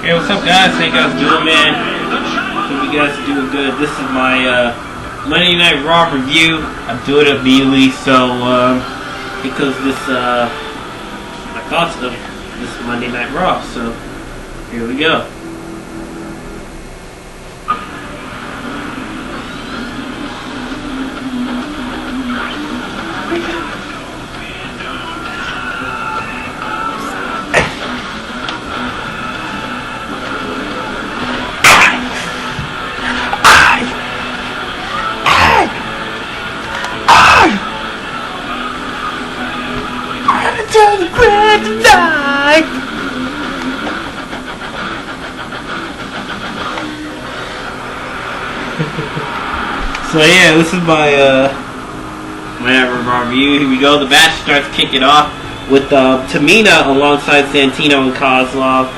Hey, what's up, guys? How you guys doing, man? Hope you guys are doing good. This is my Monday Night Raw review. I do it immediately, so because this my thoughts of this Monday Night Raw. So here we go. So yeah, this is my my review. Here we go. The match starts kicking off with Tamina alongside Santino and Kozlov.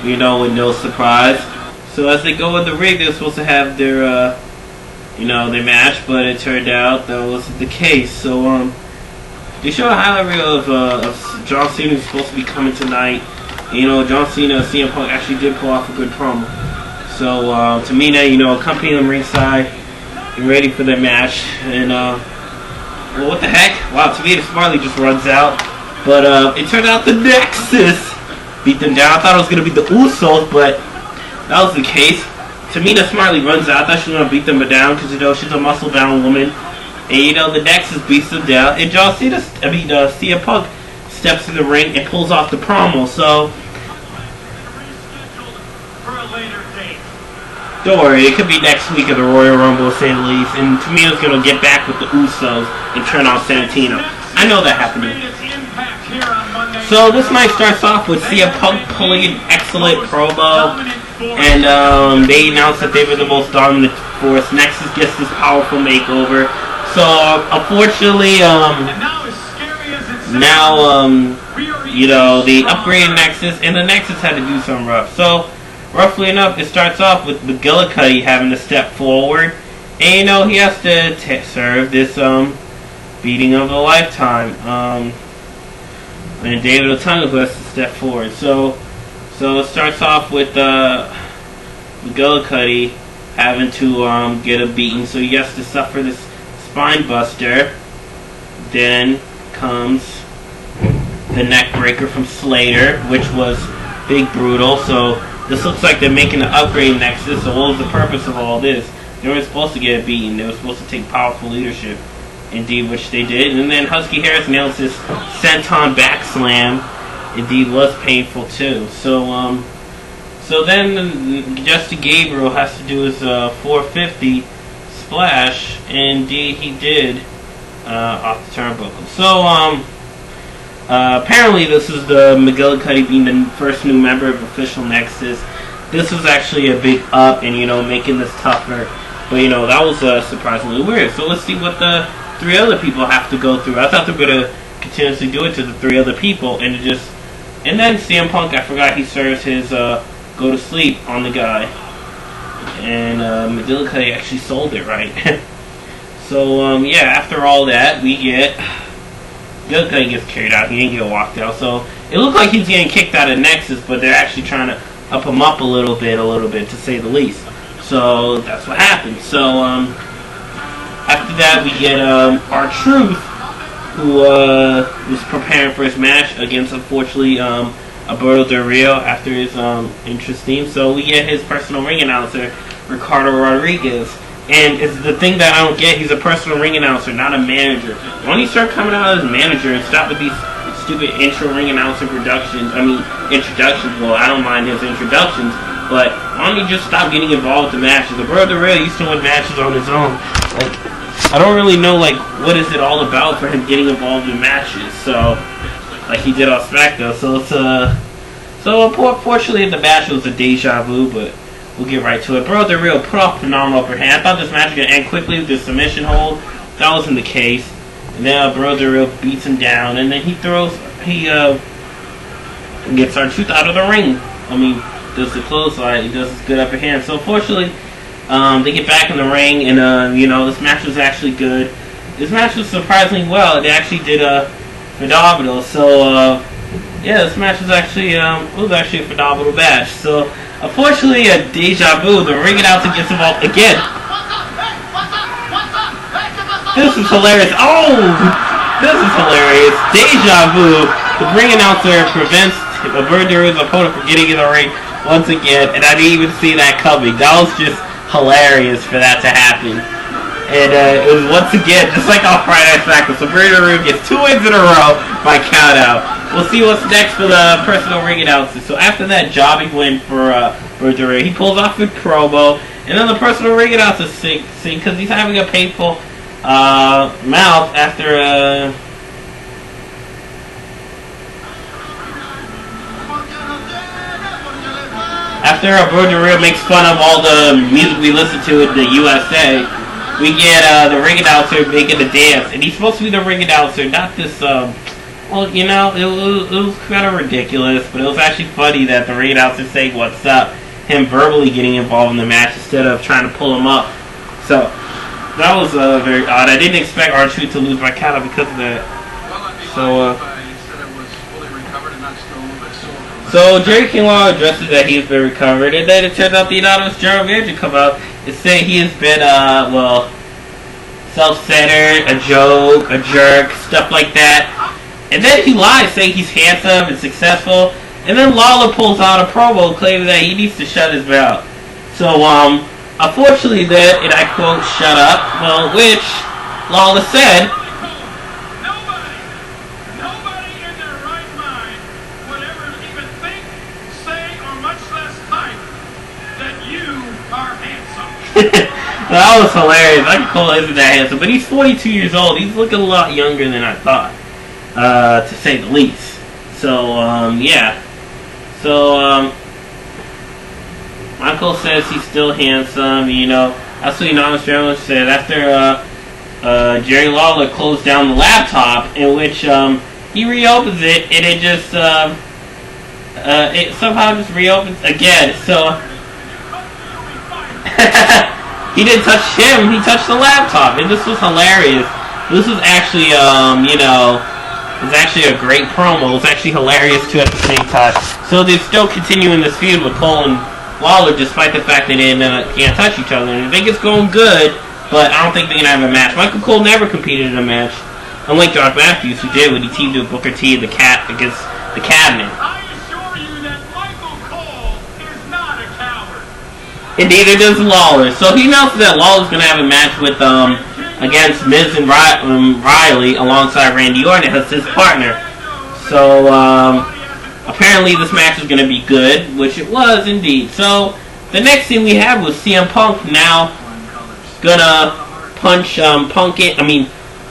You know, with no surprise. So as they go in the ring, they're supposed to have their their match, but it turned out that wasn't the case. So they showed a highlight reel of John Cena who's supposed to be coming tonight. You know, John Cena, CM Punk actually did pull off a good promo. So Tamina, accompanying them ringside, getting ready for their match, and well, what the heck? Wow, Tamina smartly just runs out, but it turned out the Nexus beat them down. I thought it was gonna be the Usos, but that was the case. Tamina smartly runs out. I thought she was gonna beat them down because she's a muscle-bound woman. And the Nexus beats them down, and John Cena, CM Punk steps in the ring and pulls off the promo. So don't worry, it could be next week at the Royal Rumble, to say the least. And Tamina's gonna get back with the Usos and turn on Santino. I know that happening. So this night starts off with CM Punk pulling an excellent promo, and they announced that they were the most dominant force. Nexus gets this powerful makeover. So unfortunately, the upgraded Nexus and the Nexus had to do something rough. So roughly enough, it starts off with McGillicuddy having to step forward, and he has to serve this beating of a lifetime. And David Otunga who has to step forward. So it starts off with McGillicuddy having to get a beating, so he has to suffer this spine buster. Then comes the neck breaker from Slater, which was big brutal. So this looks like they're making an upgrade Nexus. So what was the purpose of all this? They weren't supposed to get a beating. They were supposed to take powerful leadership. Indeed, which they did. And then Husky Harris nails this senton back slam. Indeed, was painful too. So then Justin Gabriel has to do his 450 splash. And indeed, he did off the turnbuckle. So apparently, this is the McGillicuddy being the first new member of Official Nexus. This was actually a big up, and making this tougher. But that was surprisingly weird. So let's see what the three other people have to go through. I thought they were gonna continuously do it to the three other people, and then CM Punk, I forgot he serves his go to sleep on the guy, and McGillicuddy actually sold it right. So yeah, after all that, we get McGillicuddy gets carried out. He didn't get walked out. So it looked like he's getting kicked out of Nexus, but they're actually trying to up him up a little bit, to say the least. So that's what happened. So after that, we get R-Truth, who was preparing for his match against, unfortunately, Alberto Del Rio after his interesting. So we get his personal ring announcer, Ricardo Rodriguez. And it's the thing that I don't get, he's a personal ring announcer, not a manager. Why don't you start coming out as a manager and stop with these stupid intro ring announcer introductions? Well, I don't mind his introductions, but why don't you just stop getting involved with the matches? Alberto Del Rio used to win matches on his own. I don't really know, what is it all about for him getting involved in matches, so, like he did on SmackDown. So unfortunately, the match was a deja vu, but we'll get right to it. Alberto Del Rio put off phenomenal upper hand. I thought this match was going to end quickly with this submission hold. That wasn't the case. And then Alberto Del Rio beats him down, and then he gets R-Truth out of the ring. Does the clothesline, he does his good upper hand. So unfortunately, they get back in the ring, and this match was actually good. This match was surprisingly well. They actually did phenomenal. So yeah, this match was actually a phenomenal match. So Unfortunately, a deja vu. The ring announcer gets involved again. This is hilarious. Oh, this is hilarious. Deja vu. The ring announcer prevents Verdur's opponent from getting in the ring once again, and I didn't even see that coming. That was just hilarious for that to happen. And it was once again, just like on Friday Night SmackDown, so Verdure gets 2 wins in a row by countout. We'll see what's next for the personal ring announcer. So after that jobbing win for Verdure, he pulls off a promo, and then the personal ring announcer sing because he's having a painful mouth after Verdure makes fun of all the music we listen to in the USA. We get the ring announcer making the dance, and he's supposed to be the ring announcer, not this. Well, you know, it was kind of ridiculous, but it was actually funny that the ring announcer saying "What's up," him verbally getting involved in the match instead of trying to pull him up. So that was very odd. I didn't expect R-Truth to lose by countout because of that. So Jerry King Lawler addresses that he has been recovered, and then it turns out the anonymous general manager come out and say he has been, self-centered, a joke, a jerk, stuff like that. And then he lies, saying he's handsome and successful, and then Lawler pulls out a promo claiming that he needs to shut his mouth. So, unfortunately then, and I quote, "shut up," well, which Lawler said, that was hilarious. Michael Cole isn't that handsome, but he's 42 years old. He's looking a lot younger than I thought, to say the least. So, yeah. So, Michael says he's still handsome. You know, that's what Anonymous Journal said after Jerry Lawler closed down the laptop, in which he reopens it, and it just it somehow just reopens again. So. He didn't touch him, he touched the laptop, and this was hilarious. This was actually, you know, it was actually a great promo. It was actually hilarious, too, at the same time. So they're still continuing this feud with Cole and Lawler, despite the fact they can't touch each other. And I think it's going good, but I don't think they're going to have a match. Michael Cole never competed in a match, unlike John Matthews, who did when he teamed with Booker T and the Cat against the Cabinet. And neither does Lawler. So he announced that Lawler's going to have a match with against Miz and Riley alongside Randy Orton as his partner. So apparently this match is going to be good, which it was indeed. So the next thing we had was CM Punk now gonna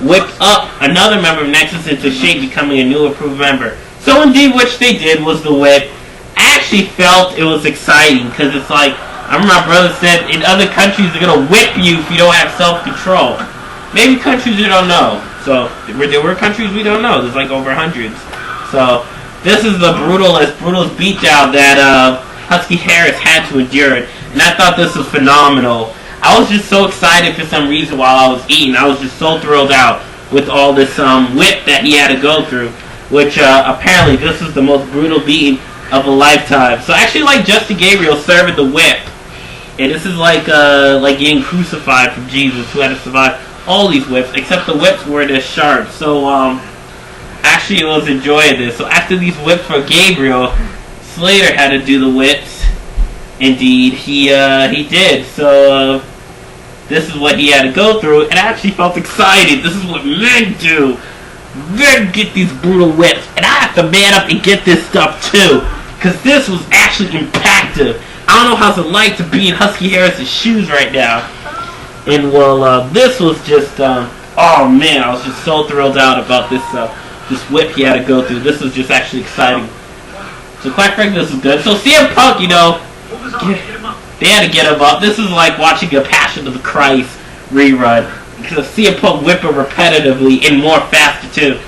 whip up another member of Nexus into shape, becoming a new approved member. So indeed, which they did was the whip. I actually felt it was exciting because it's like, I remember my brother said in other countries they're gonna whip you if you don't have self-control. Maybe countries you don't know. So there were countries we don't know. There's like over hundreds. So this is the brutalest beatdown that Husky Harris had to endure, and I thought this was phenomenal. I was just so excited for some reason while I was eating. I was just so thrilled out with all this whip that he had to go through, which apparently this is the most brutal beating of a lifetime. So actually, like Justin Gabriel serving the whip. And this is like getting crucified from Jesus, who had to survive all these whips, except the whips weren't as sharp. So, actually, I was enjoying this. So, after these whips for Gabriel, Slater had to do the whips. Indeed, he did. So, this is what he had to go through, and I actually felt excited. This is what men do. Men get these brutal whips, and I have to man up and get this stuff too, because this was actually impactful. I don't know how it's like to be in Husky Harris's shoes right now. And well, this was just, oh man, I was just so thrilled out about this whip he had to go through. This was just actually exciting. So quite frankly, this is good. So CM Punk, you know, they had to get him up. This is like watching a Passion of the Christ rerun. Because CM Punk whipping repetitively and more faster too.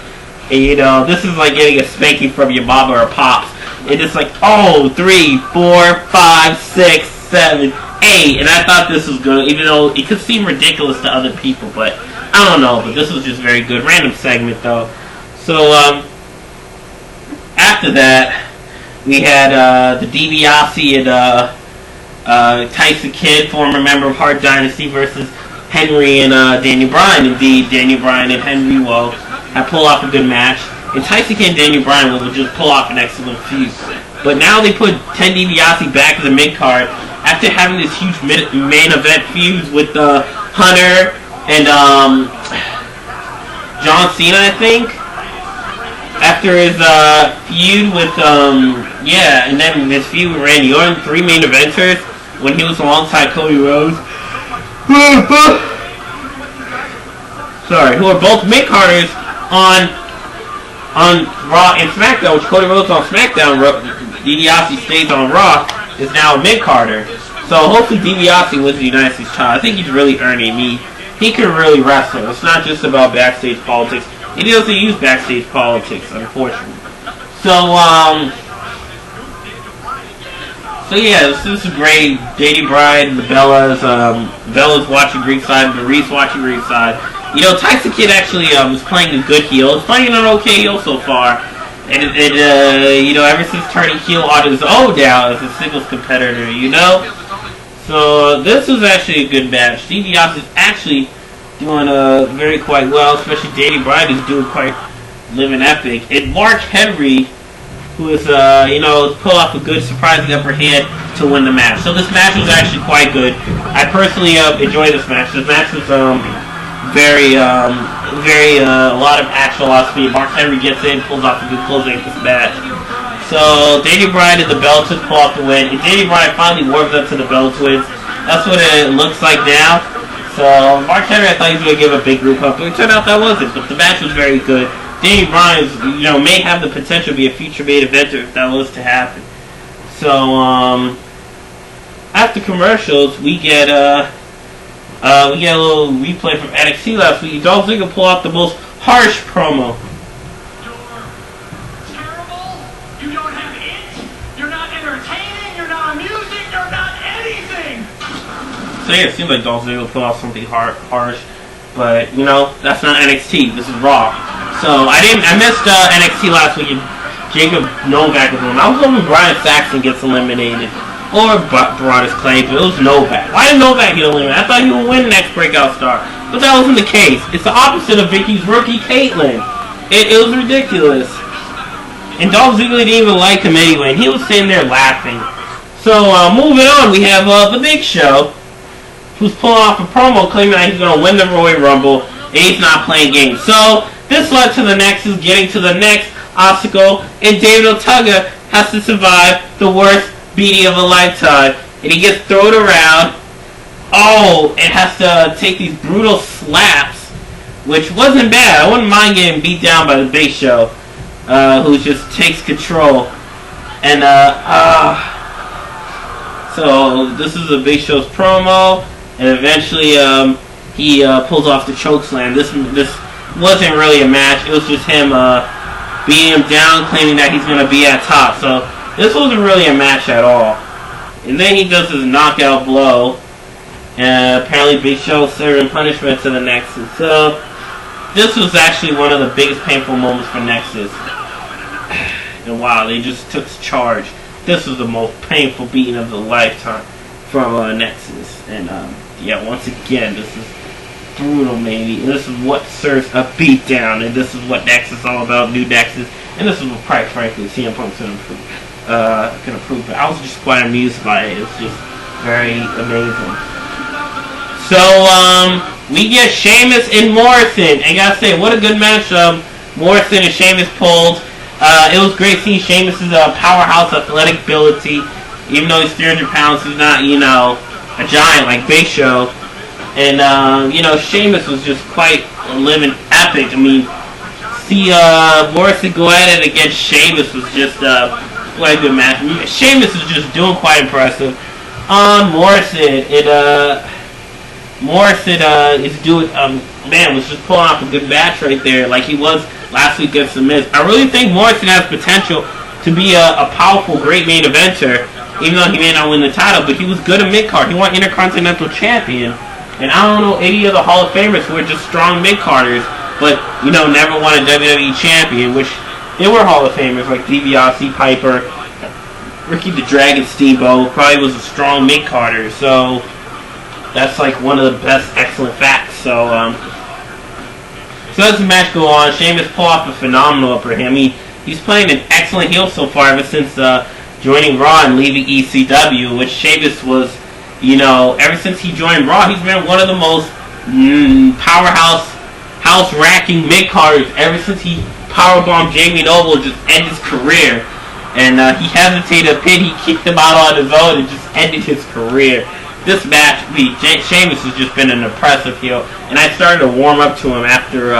And you know, this is like getting a spanking from your mama or pops. And it's like, 3, 4, 5, 6, 7, 8. And I thought this was good, even though it could seem ridiculous to other people. But I don't know, but this was just very good. Random segment, though. So, after that, we had the DiBiase and Tyson Kidd, former member of Hart Dynasty, versus Henry and Daniel Bryan. Indeed, Daniel Bryan and Henry will have pulled off a good match. And Tyson Kidd and Daniel Bryan will just pull off an excellent feud. But now they put Ted DiBiase back in the mid-card after having this huge main event feuds with Hunter and John Cena, I think. After his feud with, and then his feud with Randy Orton, 3 main eventers, when he was alongside Cody Rhodes. Sorry, who are both mid-carders on Raw and SmackDown, which Cody Rhodes on SmackDown, DiBiase stays on Raw, is now a mid-carder. So hopefully DiBiase wins the United States title. I think he's really earning me. He can really wrestle. It's not just about backstage politics. He doesn't use backstage politics, unfortunately. So yeah, this is great. Daniel Bryan, the Bellas, Bella's watching ringside, Marie's watching ringside. You know, Tyson Kidd actually is playing a good heel. He's playing an okay heel so far. And you know, ever since turning heel on his own now as a singles competitor, you know? So, this was actually a good match. DiBiase is actually doing very quite well, especially Daniel Bryan is doing quite living epic. And Mark Henry, who is, you know, pulled off a good surprising upper hand to win the match. So this match was actually quite good. I personally enjoyed this match. This match was very a lot of action, a lot of speed. Mark Henry gets in, pulls off a good closing of this match. So Daniel Bryan and the Bella Twins pull off the win, and Daniel Bryan finally warms up to the Bella Twins. That's what it looks like now. So Mark Henry, I thought he was going to give a big group up, but it turned out that wasn't. But the match was very good. Daniel Bryan, you know, may have the potential to be a future main eventer if that was to happen. So after commercials, we get a little replay from NXT last week. Dolph Ziggler pulled off the most harsh promo. You're terrible. You don't have it. You're not entertaining. You're not amusing. You're not anything. So yeah, it seems like Dolph Ziggler pulled off something harsh, but you know that's not NXT. This is Raw. So I missed NXT last week, and Jacob Novak was on. I was hoping Brian Saxton gets eliminated. Or Broadus Clay, but it was Novak. Why did Novak get eliminated? I thought he would win next Breakout Star. But that wasn't the case. It's the opposite of Vicky's rookie, Caitlyn. It was ridiculous. And Dolph Ziggler didn't even like him anyway, and he was sitting there laughing. So, moving on, we have The Big Show, who's pulling off a promo claiming that he's going to win the Royal Rumble, and he's not playing games. So, this led to the Nexus getting to the next obstacle, and David Otunga has to survive the worst beating of a lifetime, and he gets thrown around. Oh, and has to take these brutal slaps, which wasn't bad. I wouldn't mind getting beat down by the Big Show, who just takes control. And so this is the Big Show's promo, and eventually he pulls off the chokeslam. This wasn't really a match. It was just him beating him down, claiming that he's going to be at top. So this wasn't really a match at all. And then he does his knockout blow. And apparently Big Show serving punishment to the Nexus. So this was actually one of the biggest painful moments for Nexus. And wow, they just took charge. This was the most painful beating of the lifetime from Nexus. And yeah, once again, this is brutal, maybe. And this is what serves a beatdown. And this is what Nexus is all about, new Nexus. And this is what, quite frankly, CM Punk's going to improve. But I was just quite amused by it. It's just very amazing. So we get Sheamus and Morrison. And I gotta say, what a good match Morrison and Sheamus pulled. It was great seeing Sheamus' powerhouse athletic ability. Even though he's 300 pounds, he's not, you know, a giant like Big Show. And you know, Sheamus was just quite living epic. I mean, see Morrison go at it against Sheamus was just quite a good match. Sheamus is just doing quite impressive. Morrison is doing man, was just pulling off a good match right there, like he was last week against The Miz. I really think Morrison has potential to be a powerful, great main eventer, even though he may not win the title. But he was good at mid-card. He won Intercontinental Champion, and I don't know any of the Hall of Famers who are just strong mid-carders, but you know, never won a WWE Champion, which they were Hall of Famers like DiBiase, Piper, Ricky the Dragon Steamboat probably was a strong mid-carder, so that's like one of the best excellent facts. So as the match go on, Sheamus pull off a phenomenal upper him. He's playing an excellent heel so far ever since joining Raw and leaving ECW, which Sheamus was, ever since he joined Raw, he's been one of the most powerhouse, house-racking mid-carders ever since he powerbombed Jamie Noble just ended his career. And he hesitated a pin, he kicked him out on his own and just ended his career. This match, Sheamus has just been an impressive heel, and I started to warm up to him after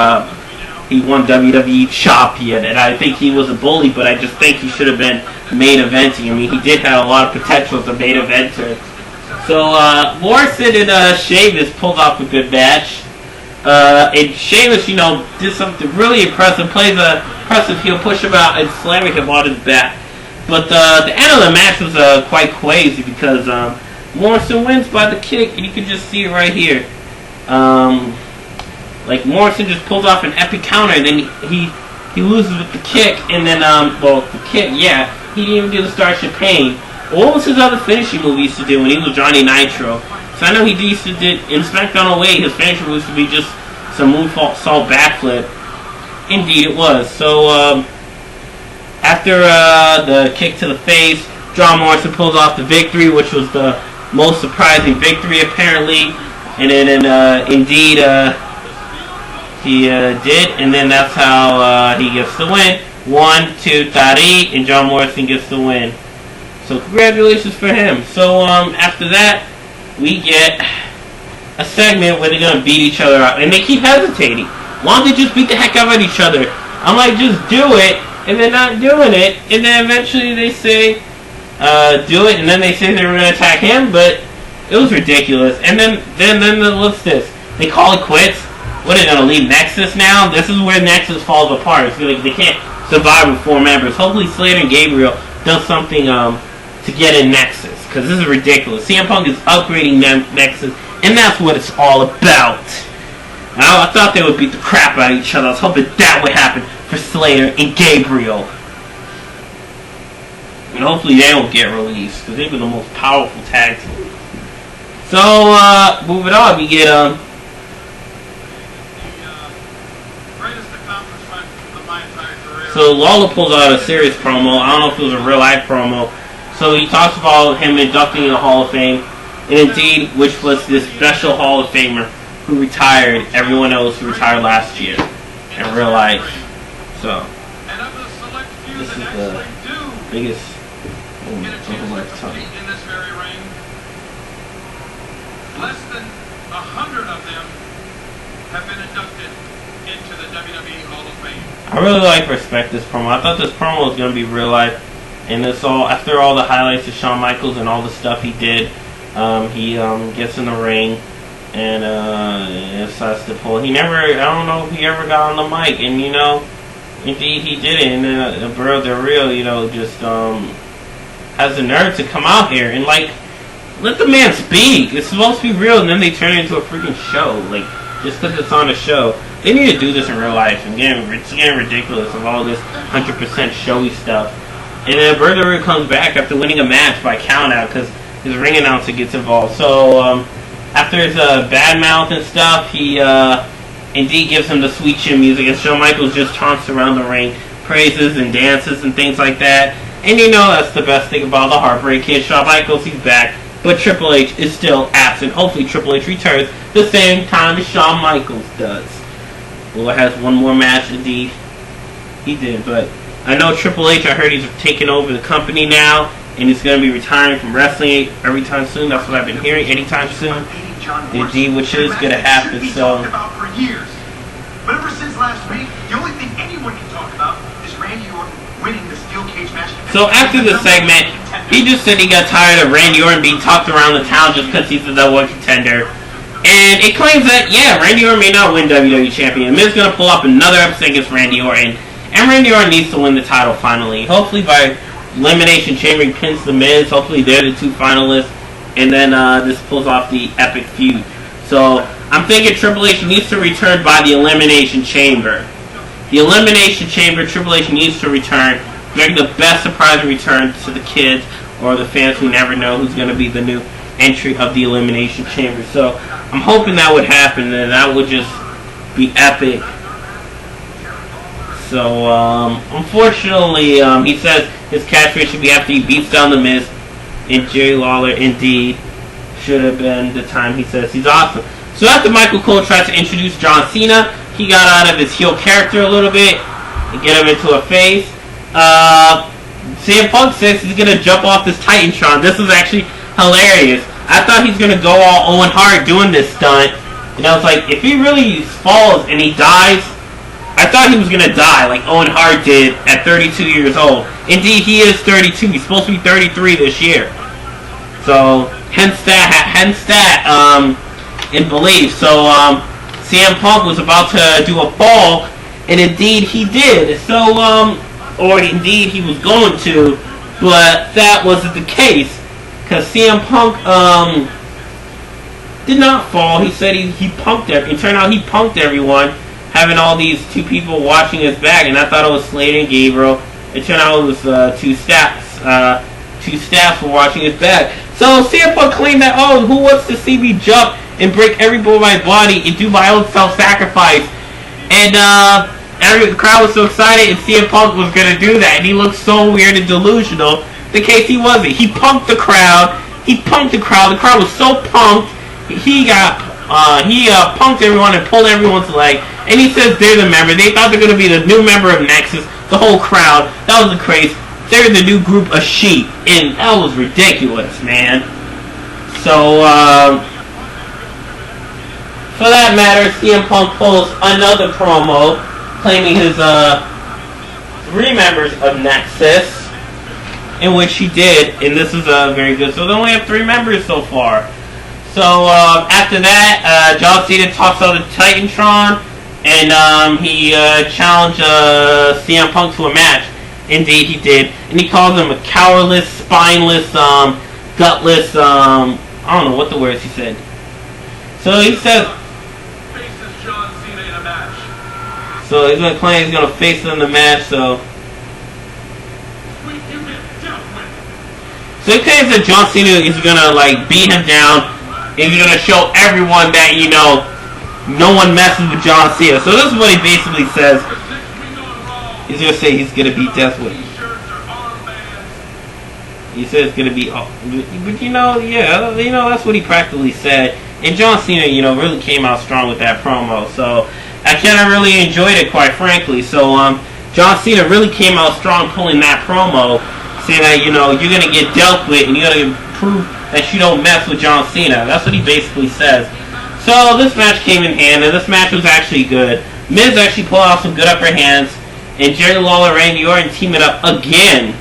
he won WWE Champion, and I think he was a bully, but I just think he should have been main eventing. I mean, he did have a lot of potential as a main eventer. So Morrison and Sheamus pulled off a good match. And Sheamus, did something really impressive, plays a impressive heel, push him out and slamming him on his back. But the end of the match was quite crazy because Morrison wins by the kick, and you can just see it right here. Like Morrison just pulls off an epic counter, and then he loses with the kick, and then the kick, yeah, he didn't even do the Starship Pain. What was his other finishing move he used to do when he was Johnny Nitro? So I know he used to do in SmackDown 08, his finishing move used to be just some moonsault backflip. Indeed, it was. So after the kick to the face, John Morrison pulls off the victory, which was the most surprising victory apparently, and then indeed he did, and then that's how he gets the win. 1, 2, 3, and John Morrison gets the win. So congratulations for him. So after that, we get a segment where they're gonna beat each other out, and they keep hesitating. Why don't they just beat the heck out of each other? I'm like, just do it, and they're not doing it, and then eventually they say, do it, and then they say they were gonna attack him, but it was ridiculous. And then what's this? They call it quits. What, are they gonna leave Nexus now? This is where Nexus falls apart. It's like they can't survive with 4 members. Hopefully Slater and Gabriel does something to get in Nexus, because this is ridiculous. CM Punk is upgrading Nexus, and that's what it's all about. I thought they would beat the crap out of each other. I was hoping that would happen for Slater and Gabriel. And hopefully they don't get released, because they've been the most powerful tag team. So, moving on, we get, so Lawler pulls out a serious promo. I don't know if it was a real life promo. So he talks about him inducting in the Hall of Fame, and indeed, which was this special Hall of Famer who retired everyone else who retired last year in real life. So, this is the biggest moment of my lifetime. Less than 100 of them have been inducted into the WWE Hall of Fame. I really respect this promo. I thought this promo was going to be real life. And it's all, after all the highlights of Shawn Michaels and all the stuff he did, he gets in the ring and decides to pull. I don't know if he ever got on the mic. And, indeed he did it. And Bro Del Rio, just has the nerve to come out here and, let the man speak. It's supposed to be real, and then they turn it into a freaking show. Just because it's on a show. They need to do this in real life. And it's getting ridiculous of all this 100% showy stuff. And then Bro Del Rio comes back after winning a match by countout because his ring announcer gets involved. So after his bad mouth and stuff, he indeed gives him the sweet chin music, and Shawn Michaels just taunts around the ring, praises and dances and things like that. And that's the best thing about the Heartbreak Kid. Shawn Michaels, he's back. But Triple H is still absent. Hopefully Triple H returns the same time as Shawn Michaels does. Well, has one more match, indeed. He did, but I know Triple H, I heard he's taking over the company now, and he's going to be retiring from wrestling every time soon. That's what I've been hearing, anytime soon. Indeed, which is going to happen, so. But ever since last week, the only thing anyone can talk about is Randy Orton winning the steel cage match. So after the segment, he just said he got tired of Randy Orton being talked around the town just because he's the number 1 contender. And it claims that, Randy Orton may not win WWE Champion. Miz is going to pull up another episode against Randy Orton. And Randy Orton needs to win the title finally. Hopefully by Elimination Chamber he pins the Miz. Hopefully they're the 2 finalists. And then this pulls off the epic feud. So I'm thinking Triple H needs to return by the Elimination Chamber. The Elimination Chamber, Triple H needs to return. Make the best surprise return to the kids. or the fans who never know who's going to be the new entry of the Elimination Chamber. So I'm hoping that would happen, and that would just be epic. So unfortunately, he says his catchphrase should be after he beats down the Miz, and Jerry Lawler indeed should have been the time he says he's awesome. So after Michael Cole tried to introduce John Cena, he got out of his heel character a little bit and get him into a face. CM Punk says he's gonna jump off this Titantron. This is actually hilarious. I thought he's gonna go all Owen Hart doing this stunt, and I was like, if he really falls and he dies, I thought he was gonna die like Owen Hart did at 32 years old. Indeed, he is 32. He's supposed to be 33 this year. So hence that in belief. So CM Punk was about to do a fall, and indeed he did. So or indeed he was going to, but that wasn't the case, because CM Punk did not fall. He said he punked it turned out he punked everyone, having all these two people watching his back, and I thought it was Slater and Gabriel. It turned out it was two staffs were watching his back. So CM Punk claimed that, oh, who wants to see me jump and break every bone of my body and do my own self-sacrifice? And the crowd was so excited, and CM Punk was going to do that, and he looked so weird and delusional. The case he wasn't. He punked the crowd. The crowd was so punked. He punked everyone and pulled everyone's leg. And he says they're the member. They thought they're going to be the new member of Nexus. The whole crowd. That was the craze. They're the new group of sheep. And that was ridiculous, man. So, for that matter, CM Punk pulls another promo claiming his 3 members of Nexus, in which he did, and this is very good. So they only have 3 members so far. So after that, John Cena talks out of Titantron, and he challenged CM Punk to a match. Indeed, he did, and he calls him a cowardless, spineless, gutless. I don't know what the words he said. So he says. So he's gonna claim he's gonna face him in the match. So he claims that John Cena is gonna like beat him down, and he's gonna show everyone that no one messes with John Cena. So this is what he basically says. He's gonna say he's gonna beat Death with. He says it's gonna be, but that's what he practically said. And John Cena, really came out strong with that promo. So I kind of really enjoyed it, quite frankly. So John Cena really came out strong pulling that promo, saying that you're gonna get dealt with, and you gotta prove that you don't mess with John Cena. That's what he basically says. So this match came in hand, and this match was actually good. Miz actually pulled off some good upper hands, and Jerry Lawler, Randy Orton team it up again.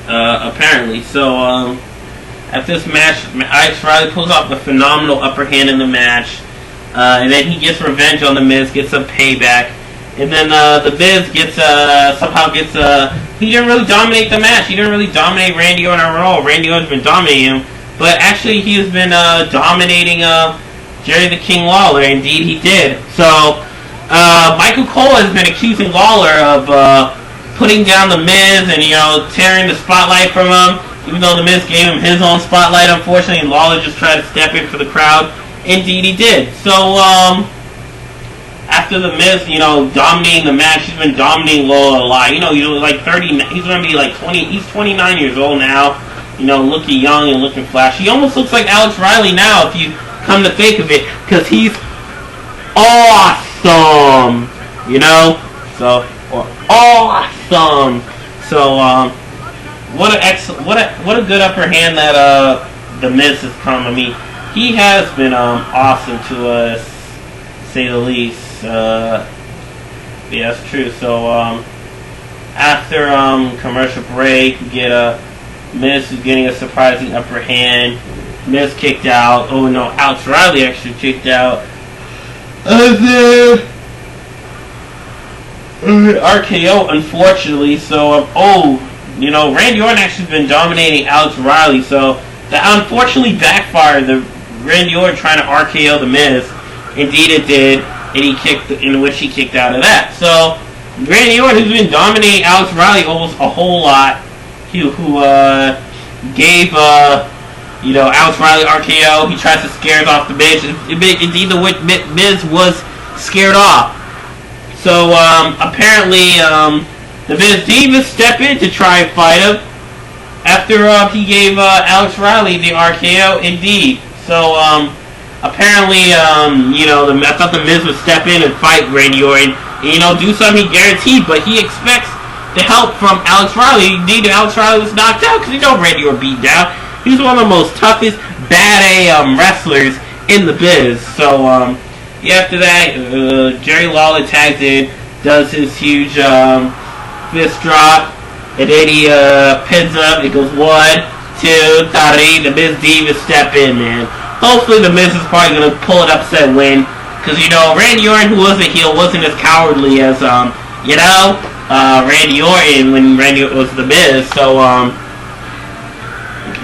Apparently. So after this match, Alex Riley pulls off a phenomenal upper hand in the match. And then he gets revenge on The Miz, gets some payback. And then The Miz somehow gets he didn't really dominate the match. He didn't really dominate Randy Orton at all. Randy Orton's been dominating him. But actually he has been dominating Jerry the King Lawler. Indeed he did. So Michael Cole has been accusing Lawler of putting down The Miz and, tearing the spotlight from him. Even though The Miz gave him his own spotlight, unfortunately, Lawler just tried to step in for the crowd. Indeed he did. So, after The Miz, dominating the match, he's been dominating Lawler a lot. Like 30, he's going to be like 20, he's 29 years old now, looking young and looking flashy. He almost looks like Alex Riley now, if you come to think of it, because he's awesome, so, awesome. So, what a good upper hand that, The Miz has come. I mean, he has been awesome to us, say the least. Yeah, that's true. So after commercial break, we get Miz is getting a surprising upper hand. Miz kicked out. Oh no, Alex Riley actually kicked out. And then RKO, unfortunately. So Randy Orton actually has been dominating Alex Riley. So that unfortunately backfired. The Randy Orton trying to RKO The Miz. Indeed it did, and in which he kicked out of that. So Randy Orton, who's been dominating Alex Riley almost a whole lot, who gave Alex Riley RKO. He tries to scare off the Miz. It's either what Miz was scared off. So apparently the Miz didn't even step in to try and fight him after he gave Alex Riley the RKO. Indeed. So apparently I thought the Miz would step in and fight Randy Orton. And, do something he guaranteed, but he expects the help from Alex Riley. Indeed, Alex Riley was knocked out because Randy Orton beat down. He's one of the most toughest bad A wrestlers in the biz. So after that, Jerry Lawler tags in, does his huge fist drop, and then he pins up. It goes 1, 2, 3. The Miz Diva step in, man. Hopefully the Miz is probably gonna pull an upset win, because Randy Orton, who was a heel, wasn't as cowardly as Randy Orton when Randy was the Miz. So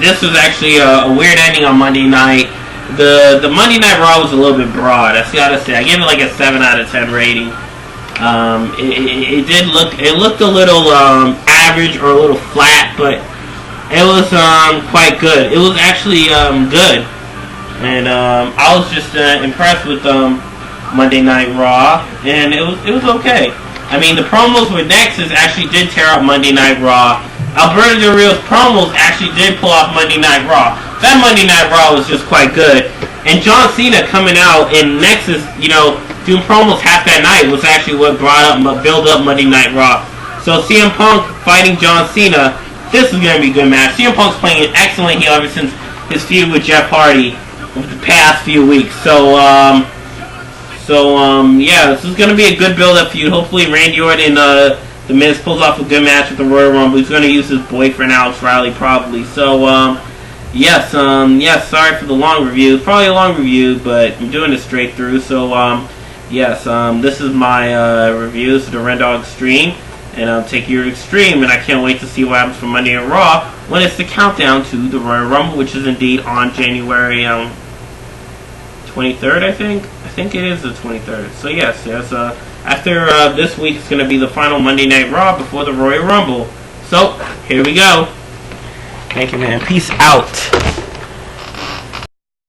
this was actually a weird ending on Monday night. The Monday Night Raw was a little bit broad. I gotta say, I gave it like a 7 out of 10 rating. It looked a little average or a little flat, but it was quite good. It was actually good, and I was just impressed with Monday Night Raw, and it was okay. I mean, the promos with Nexus actually did tear up Monday Night Raw. Alberto Del Rio's promos actually did pull off Monday Night Raw. That Monday Night Raw was just quite good. And John Cena coming out in Nexus, doing promos half that night was actually what built up Monday Night Raw. So CM Punk fighting John Cena, this is going to be a good match. CM Punk's playing an excellent heel ever since his feud with Jeff Hardy over the past few weeks. So this is going to be a good build-up feud. Hopefully Randy Orton and The Miz pulls off a good match with the Royal Rumble. He's going to use his boyfriend, Alex Riley, probably. So, sorry for the long review. Probably a long review, but I'm doing it straight through. So, this is my review. This is the Red Dog Extreme. And I'll take your Extreme, and I can't wait to see what happens for Monday Night Raw when it's the countdown to the Royal Rumble, which is indeed on January 23rd, I think. I think it is the 23rd. So, yes, after this week, it's going to be the final Monday Night Raw before the Royal Rumble. So, here we go. Thank you, man. Peace out.